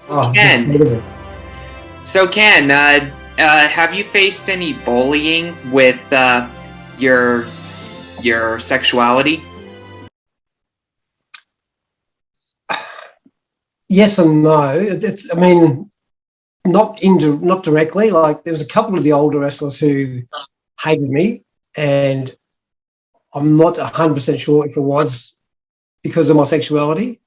Oh, it's Ken, incredible. Ken, have you faced any bullying with your your sexuality? Yes and no. I mean, not directly. Like there was a couple of the older wrestlers who hated me, and I'm not 100% sure if it was because of my sexuality.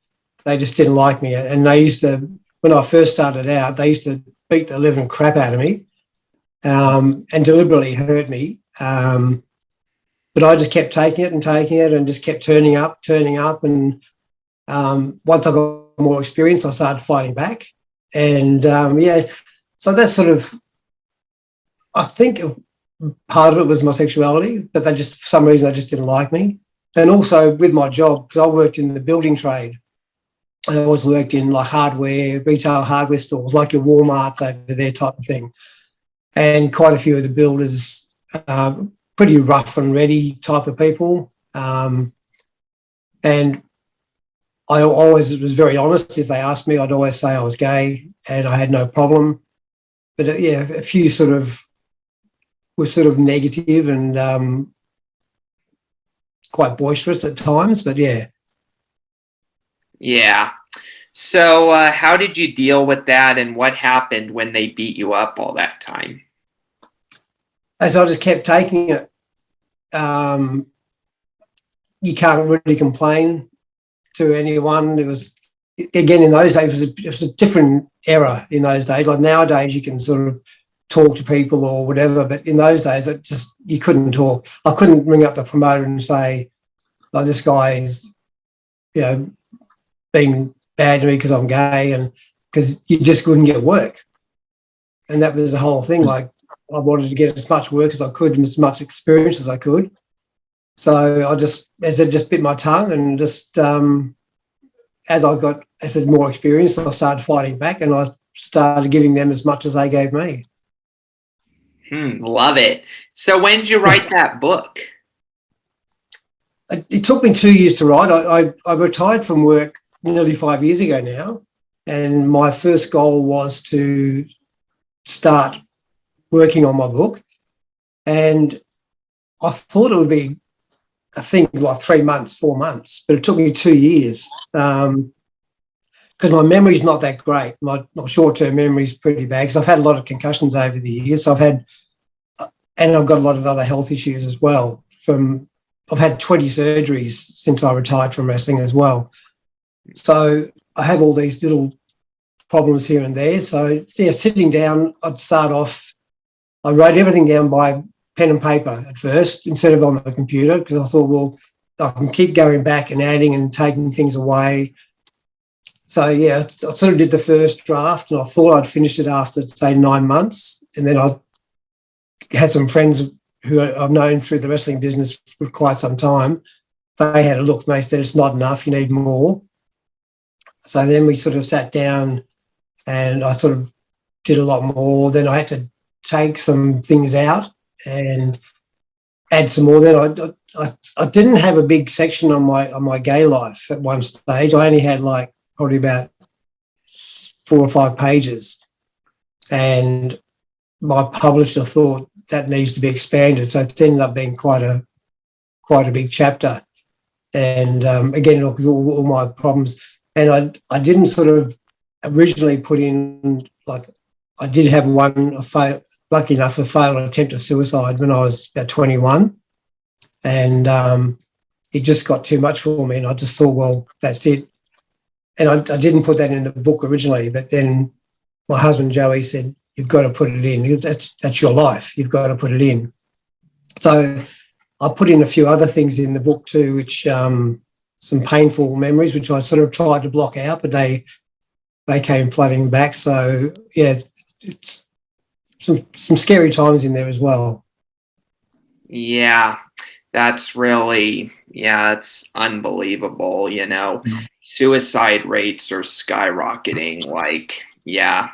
They just didn't like me, and they used to. When I first started out, they used to beat the living crap out of me, and deliberately hurt me. But I just kept taking it, and just kept turning up, and once I got more experience, I started fighting back, and yeah, so that's sort of. I think part of it was my sexuality, but they just for some reason they just didn't like me, and also with my job because I worked in the building trade. I always worked in like hardware, retail hardware stores, like your Walmarts over there type of thing, and quite a few of the builders, pretty rough and ready type of people, and I always was very honest. If they asked me, I'd always say I was gay and I had no problem. But yeah, a few sort of were sort of negative and quite boisterous at times. But yeah, Yeah. So, how did you deal with that, and what happened when they beat you up all that time? as I just kept taking it, um, you can't really complain to anyone. It was again in those days it was a different era in those days. Like nowadays, you can sort of talk to people or whatever, but in those days, it just you couldn't talk. I couldn't ring up the promoter and say, "Like this guy is, you know, being bad to me because I'm gay," and because you just couldn't get work, and that was the whole thing. Like I wanted to get as much work as I could and as much experience as I could. So I just, as I just bit my tongue and just as I had more experience, I started fighting back and I started giving them as much as they gave me. Love it. So, when did you write that book? It took me 2 years to write. I retired from work nearly 5 years ago now, and my first goal was to start working on my book. And I thought it would be, I think, like 3 months, 4 months, but it took me 2 years because my memory's not that great. My short-term memory is pretty bad because I've had a lot of concussions over the years. So and I've got a lot of other health issues as well. I've had 20 surgeries since I retired from wrestling as well. So I have all these little problems here and there. So yeah, sitting down, I'd start off. I wrote everything down by pen and paper at first instead of on the computer because I thought, well, I can keep going back and adding and taking things away. So yeah, I sort of did the first draft and I thought I'd finish it after say 9 months, and then I had some friends who I've known through the wrestling business for quite some time. They had a look and they said, it's not enough, you need more. So then we sort of sat down and I sort of did a lot more. Then I had to take some things out and add some more. Then I didn't have a big section on my gay life at one stage. I only had like probably about 4 or 5 pages. And my publisher thought that needs to be expanded. So it ended up being quite a big chapter. And again, look, all my problems. And I didn't sort of originally put in, like, I did have lucky enough, a failed attempt at suicide when I was about 21. And it just got too much for me. And I just thought, well, that's it. And I didn't put that in the book originally, but then my husband, Joey, said, you've got to put it in. That's your life. You've got to put it in. So I put in a few other things in the book too, which some painful memories, which I sort of tried to block out, but they came flooding back. So yeah, it's some scary times in there as well. Yeah, it's unbelievable. Suicide rates are skyrocketing. Like, yeah.